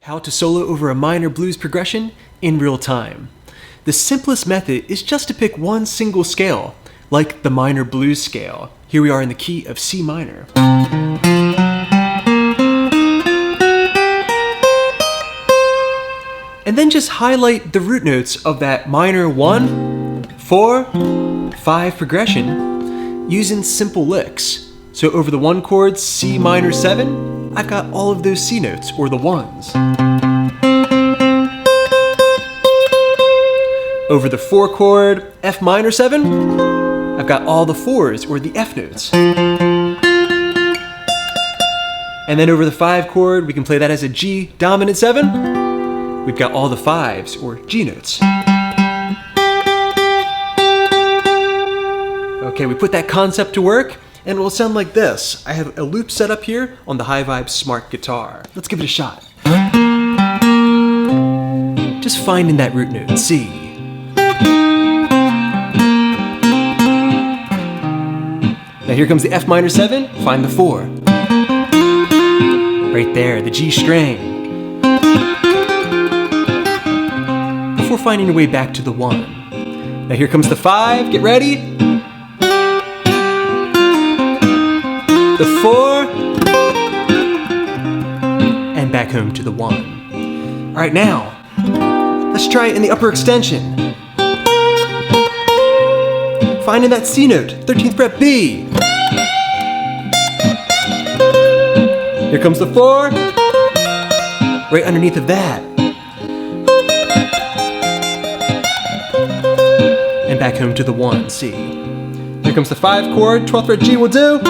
How to solo over a minor blues progression in real time. The simplest method is just to pick one single scale, like the minor blues scale. Here we are in the key of C minor. And then just highlight the root notes of that minor 1, 4, 5 progression using simple licks. So over the 1 chord, C minor 7, I've got all of those C notes, or the 1s. Over the 4 chord, F minor 7, I've got all the 4s, or the F notes. And then over the 5 chord, we can play that as a G dominant 7. We've got all the 5s, or G notes. Okay, we put that concept to work, and it will sound like this. I have a loop set up here on the Hyvibe Smart Guitar. Let's give it a shot. Just finding that root note, C. Now here comes the F minor 7, find the 4. Right there, the G string. Before finding your way back to the 1. Now here comes the 5, get ready. The 4, and back home to the 1. All right, now, let's try it in the upper extension. Finding that C note, 13th fret B. Here comes the 4, right underneath of that. And back home to the 1, C. Here comes the 5 chord, 12th fret G will do.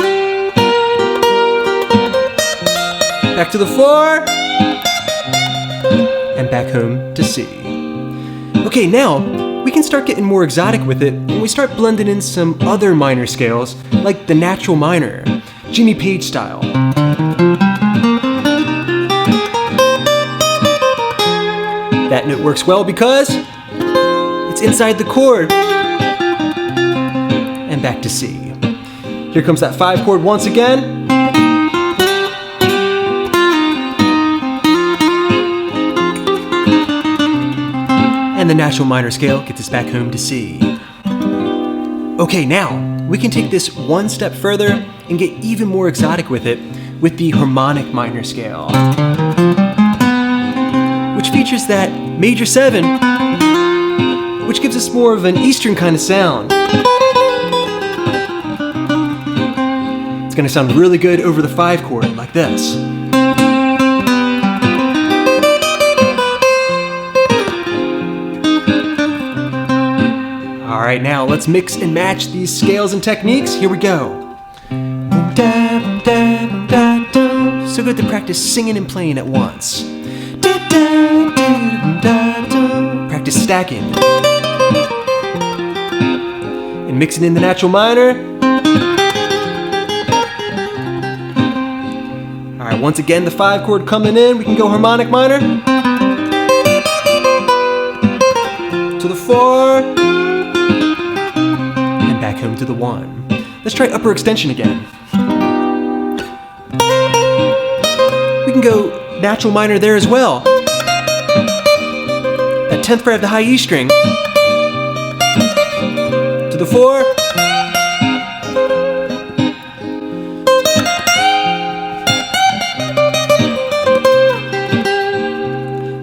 Back to the 4, and back home to C. Okay, now we can start getting more exotic with it when we start blending in some other minor scales, like the natural minor, Jimmy Page style. That note works well because it's inside the chord. And back to C. Here comes that 5 chord once again. And the natural minor scale gets us back home to C. Okay, now we can take this one step further and get even more exotic with it with the harmonic minor scale, which features that major 7, which gives us more of an Eastern kind of sound. It's going to sound really good over the 5 chord, like this. All right, now let's mix and match these scales and techniques. Here we go. So good to practice singing and playing at once. Practice stacking. And mixing in the natural minor. All right, once again, the 5 chord coming in. We can go harmonic minor. To the 4. And back home to the 1. Let's try upper extension again. We can go natural minor there as well. That 10th fret of the high E string. To the 4.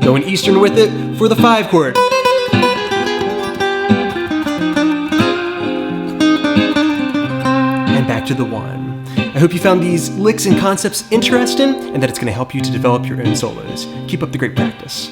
Going Eastern with it for the 5 chord. And back to the 1. I hope you found these licks and concepts interesting and that it's going to help you to develop your own solos. Keep up the great practice.